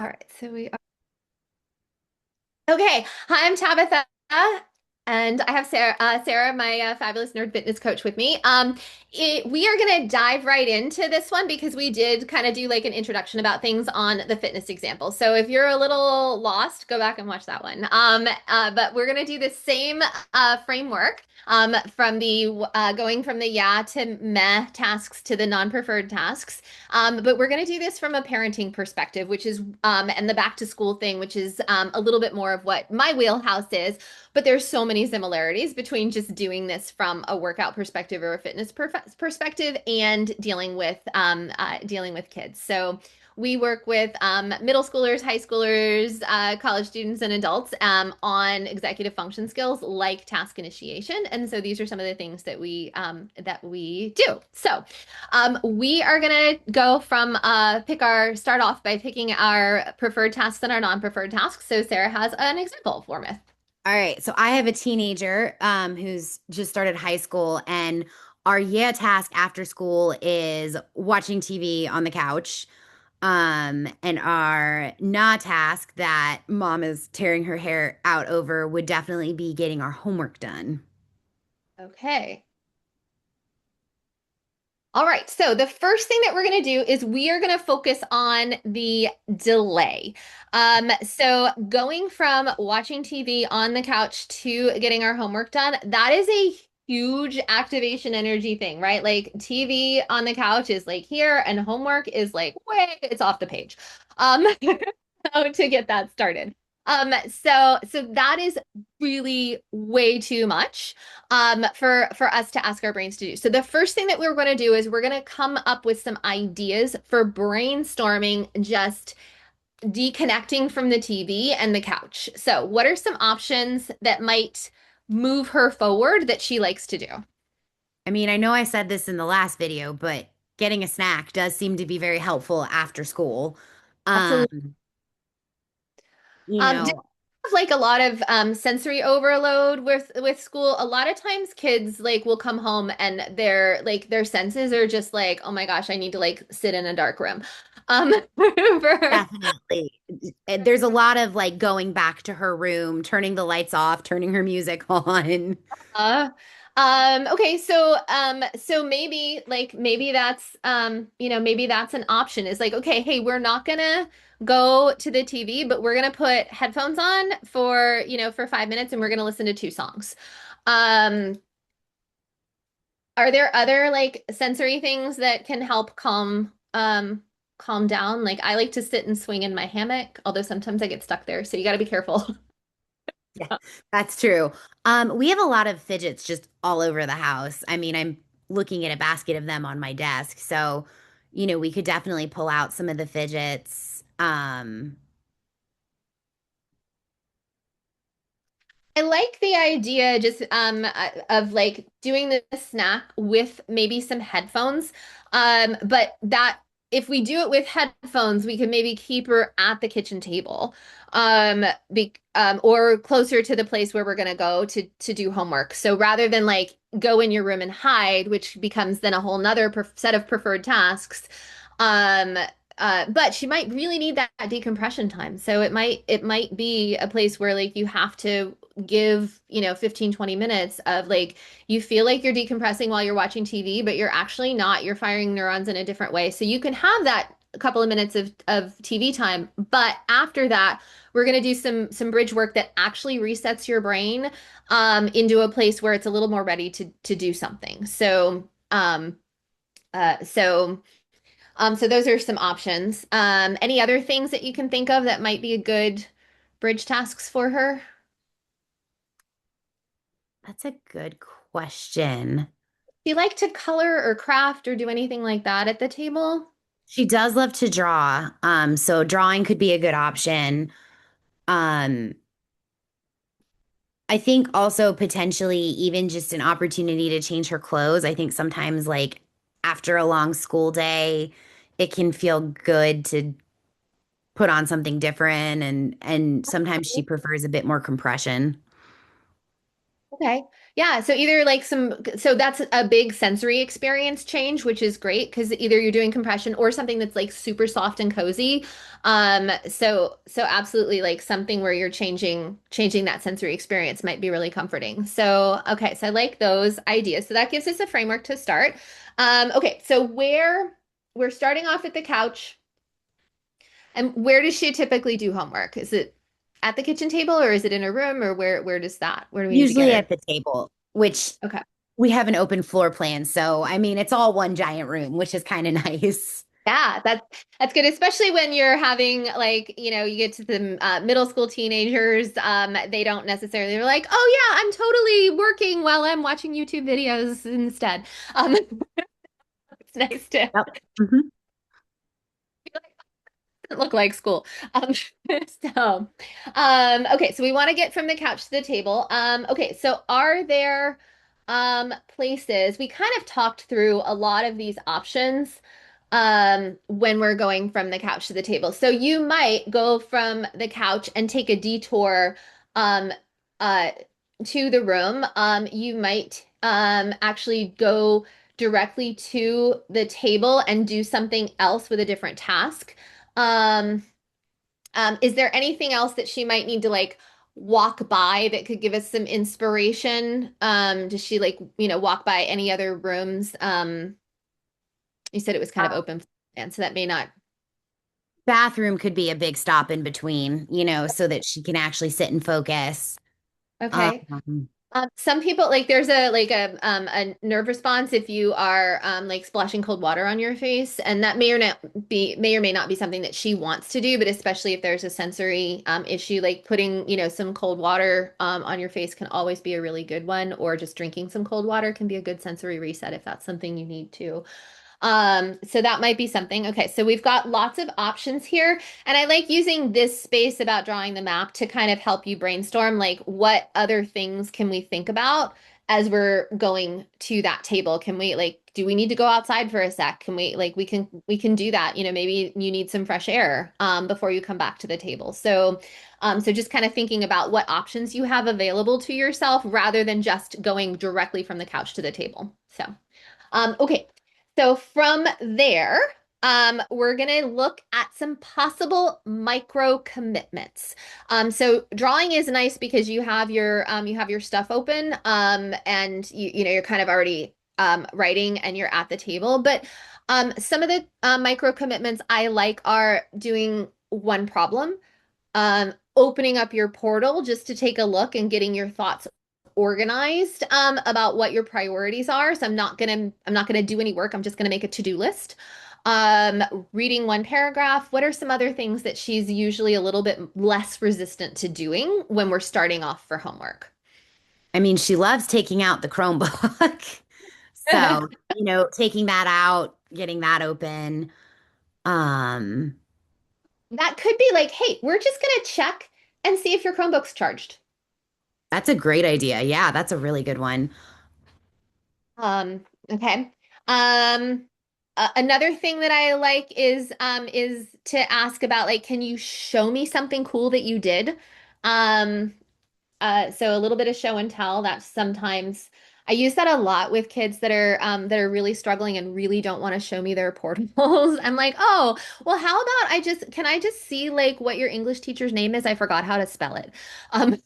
All right, so we are okay. Hi, I'm Tabitha, and I have Sarah, my fabulous nerd fitness coach, with me. We are gonna dive right into this one because we did kind of do like an introduction about things on the fitness example. So if you're a little lost, go back and watch that one. But we're gonna do the same framework. From the going from the yeah to meh tasks to the non-preferred tasks. But we're going to do this from a parenting perspective, which is, and the back to school thing, which is a little bit more of what my wheelhouse is. But there's so many similarities between just doing this from a workout perspective or a fitness perspective and dealing with kids. So we work with middle schoolers, high schoolers, college students, and adults on executive function skills like task initiation. And so these are some of the things that we do. So we are gonna go from start off by picking our preferred tasks and our non-preferred tasks. So Sarah has an example for me. All right, so I have a teenager who's just started high school, and our yeah task after school is watching TV on the couch. And our nah task that mom is tearing her hair out over would definitely be getting our homework done. Okay. All right, so the first thing that we're going to do is we are going to focus on the delay. So going from watching TV on the couch to getting our homework done, that is a huge activation energy thing, right? Like TV on the couch is like here, and homework is like way, it's off the page. Um, to get that started. So that is really way too much for us to ask our brains to do. So the first thing that we're going to do is we're going to come up with some ideas for brainstorming, just deconnecting from the TV and the couch. So what are some options that might move her forward that she likes to do? I mean, I know I said this in the last video, but getting a snack does seem to be very helpful after school. Absolutely. Um, you Do you know, have like a lot of sensory overload with school? A lot of times kids like will come home and their senses are just like, oh my gosh, I need to like sit in a dark room. For definitely. There's a lot of like going back to her room, turning the lights off, turning her music on. Uh, okay, so maybe that's maybe that's an option. Is like, okay, hey, we're not gonna go to the TV, but we're gonna put headphones on for 5 minutes and we're gonna listen to two songs. Um, are there other like sensory things that can help calm down? Like I like to sit and swing in my hammock, although sometimes I get stuck there, so you gotta be careful. Yeah, that's true. We have a lot of fidgets just all over the house. I mean, I'm looking at a basket of them on my desk. So, we could definitely pull out some of the fidgets. I like the idea just of like doing the snack with maybe some headphones. But that if we do it with headphones, we can maybe keep her at the kitchen table. Or closer to the place where we're gonna go to do homework. So rather than like go in your room and hide, which becomes then a whole nother set of preferred tasks, um, but she might really need that decompression time. So it might be a place where like you have to give 15-20 minutes of like you feel like you're decompressing while you're watching TV, but you're actually not. You're firing neurons in a different way. So you can have that couple of minutes of TV time, but after that, we're going to do some bridge work that actually resets your brain into a place where it's a little more ready to do something. So those are some options. Any other things that you can think of that might be a good bridge tasks for her? That's a good question. Do you like to color or craft or do anything like that at the table? She does love to draw. So drawing could be a good option. Um, I think also potentially even just an opportunity to change her clothes. I think sometimes like after a long school day, it can feel good to put on something different and sometimes she prefers a bit more compression. Okay. Yeah. So either like so that's a big sensory experience change, which is great because either you're doing compression or something that's like super soft and cozy. So absolutely like something where you're changing that sensory experience might be really comforting. So, okay. So I like those ideas. So that gives us a framework to start. Okay. So we're starting off at the couch, and where does she typically do homework? Is it at the kitchen table or is it in her room or where do we need to get Usually her? at the table, which Okay. we have an open floor plan. So, I mean, it's all one giant room, which is kind of nice. Yeah, that's good, especially when you're having like, you get to the middle school teenagers. They don't necessarily, they're like, oh yeah, I'm totally working while I'm watching YouTube videos instead. It's nice to Yep. Mhm. look like school. Um, so, okay, so we want to get from the couch to the table. Okay, so are there places we kind of talked through a lot of these options when we're going from the couch to the table. So you might go from the couch and take a detour um uh to the room. You might actually go directly to the table and do something else with a different task. Um, is there anything else that she might need to like walk by that could give us some inspiration? Does she like, walk by any other rooms? You said it was kind of open plan, so that may not. Bathroom could be a big stop in between, so that she can actually sit and focus. Okay. Um, Some people like there's a nerve response if you are like splashing cold water on your face, and that may or may not be something that she wants to do, but especially if there's a sensory issue, like putting some cold water on your face can always be a really good one, or just drinking some cold water can be a good sensory reset if that's something you need to. So that might be something. Okay, so we've got lots of options here, and I like using this space about drawing the map to kind of help you brainstorm like what other things can we think about as we're going to that table? Can we like do we need to go outside for a sec? Can we like we can do that. Maybe you need some fresh air before you come back to the table. So just kind of thinking about what options you have available to yourself rather than just going directly from the couch to the table. Okay. So from there, we're going to look at some possible micro commitments. So drawing is nice because you have your stuff open, and you're kind of already writing and you're at the table. But some of the micro commitments I like are doing one problem, opening up your portal just to take a look and getting your thoughts organized about what your priorities are. So I'm not gonna do any work. I'm just gonna make a to-do list. Reading one paragraph. What are some other things that she's usually a little bit less resistant to doing when we're starting off for homework? I mean, she loves taking out the Chromebook. So, taking that out, getting that open. Um, That could be like, hey, we're just gonna check and see if your Chromebook's charged. that's a great idea. Yeah, that's a really good one. Okay. Um, Another thing that I like is to ask about like, can you show me something cool that you did? Um, so a little bit of show and tell. That's sometimes I use that a lot with kids that are really struggling and really don't want to show me their portables. I'm like, oh, well, how about can I just see like what your English teacher's name is? I forgot how to spell it. Um,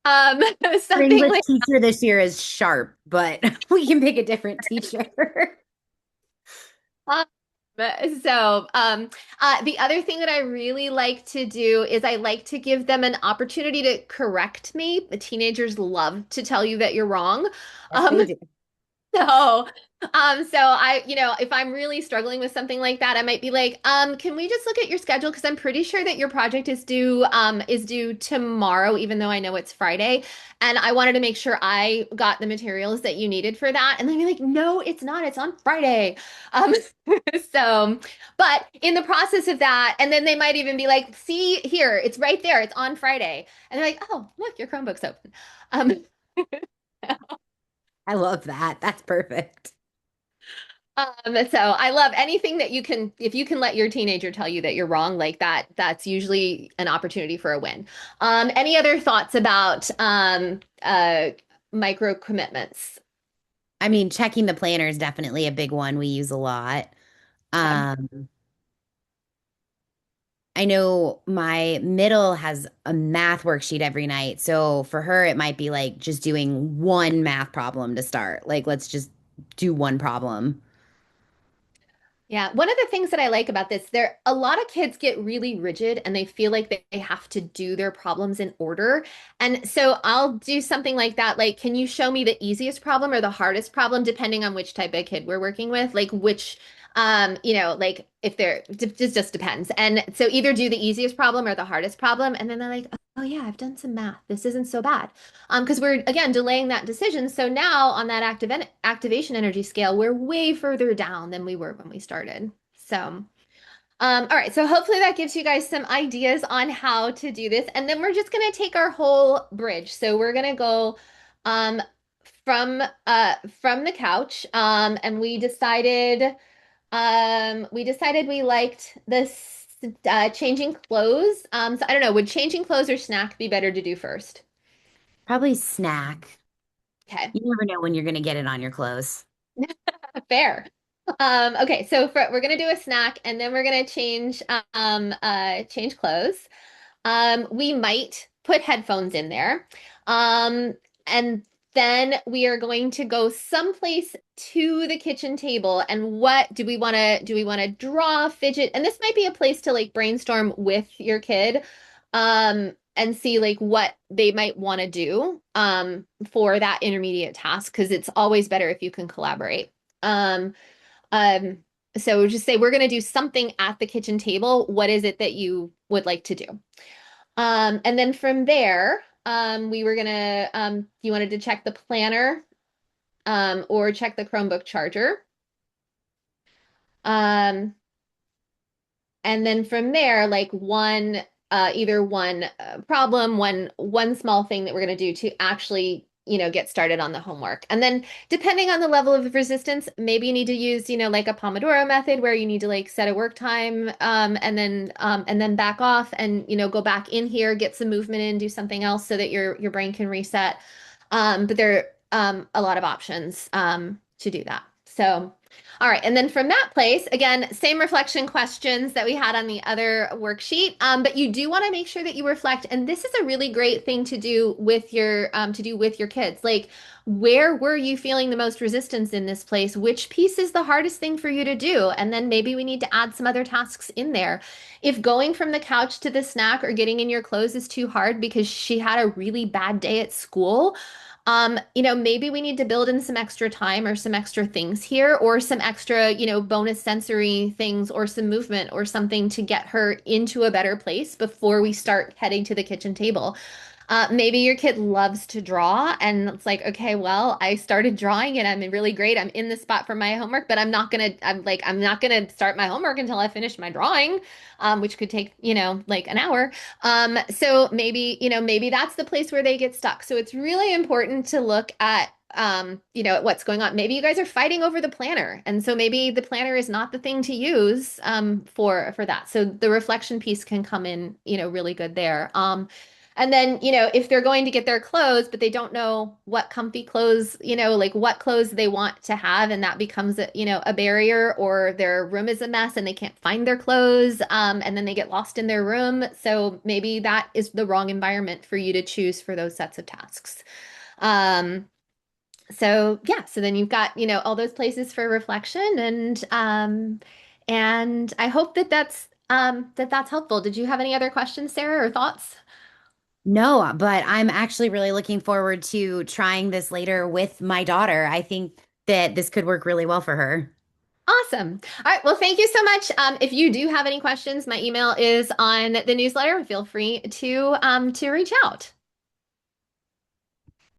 um, Our something English like. teacher this year is sharp, but we can pick a different teacher. The other thing that I really like to do is I like to give them an opportunity to correct me. The teenagers love to tell you that you're wrong. Yes, Um, they do. so, if I'm really struggling with something like that, I might be like, can we just look at your schedule? Because I'm pretty sure that your project is due tomorrow, even though I know it's Friday. And I wanted to make sure I got the materials that you needed for that. And they'd be like, no, it's not. It's on Friday. Um, so, but in the process of that, and then they might even be like, see here, it's right there. It's on Friday. And they're like, oh, look, your Chromebook's open. Um, I love that. That's perfect. So I love anything that you can, if you can let your teenager tell you that you're wrong, like that, that's usually an opportunity for a win. Any other thoughts about micro commitments? I mean, checking the planner is definitely a big one we use a lot. Okay. Um, I know my middle has a math worksheet every night. So for her, it might be like just doing one math problem to start. Like, let's just do one problem. Yeah, one of the things that I like about this, there a lot of kids get really rigid and they feel like they have to do their problems in order. And so I'll do something like that, like, can you show me the easiest problem or the hardest problem, depending on which type of kid we're working with, like which like if they're just depends. And so either do the easiest problem or the hardest problem, and then they're like, oh yeah, I've done some math. This isn't so bad. Because we're again delaying that decision. So now on that activation energy scale, we're way further down than we were when we started. So, all right. So hopefully that gives you guys some ideas on how to do this. And then we're just gonna take our whole bridge. So we're gonna go um from the couch. And we decided we liked this changing clothes. So I don't know, would changing clothes or snack be better to do first? Probably snack. Okay. You never know when you're going to get it on your clothes. Fair. Okay, so we're gonna do a snack and then we're gonna change clothes. We might put headphones in there. Um, and then we are going to go someplace to the kitchen table. And what do we want to draw, fidget? And this might be a place to like brainstorm with your kid, and see like what they might want to do, for that intermediate task, because it's always better if you can collaborate. Um, um, so just say we're going to do something at the kitchen table. What is it that you would like to do? And then from there, we were gonna, you wanted to check the planner, or check the Chromebook charger. Um, and then from there, like either one problem, one small thing that we're going to do to actually, get started on the homework. And then depending on the level of resistance, maybe you need to use, like a Pomodoro method where you need to like set a work time, and then back off and, go back in here, get some movement in, do something else so that your brain can reset. But there are a lot of options to do that. So all right, and then from that place, again, same reflection questions that we had on the other worksheet. But you do want to make sure that you reflect, and this is a really great thing to do with your kids. Like, where were you feeling the most resistance in this place? Which piece is the hardest thing for you to do? And then maybe we need to add some other tasks in there. If going from the couch to the snack or getting in your clothes is too hard because she had a really bad day at school, maybe we need to build in some extra time or some extra things here, or some extra, bonus sensory things or some movement or something to get her into a better place before we start heading to the kitchen table. Maybe your kid loves to draw, and it's like, okay, well, I started drawing and I'm really great. I'm in the spot for my homework, but I'm not gonna start my homework until I finish my drawing, which could take, like an hour. So maybe that's the place where they get stuck. So it's really important to look at what's going on. Maybe you guys are fighting over the planner, and so maybe the planner is not the thing to use for that. So the reflection piece can come in, really good there. And then, if they're going to get their clothes, but they don't know what comfy clothes, like what clothes they want to have, and that becomes a barrier, or their room is a mess and they can't find their clothes, and then they get lost in their room. So maybe that is the wrong environment for you to choose for those sets of tasks. Um, so yeah, so then you've got, all those places for reflection, and I hope that that's helpful. Did you have any other questions, Sarah, or thoughts? No, but I'm actually really looking forward to trying this later with my daughter. I think that this could work really well for her. Awesome. All right. Well, thank you so much. If you do have any questions, my email is on the newsletter. Feel free to reach out.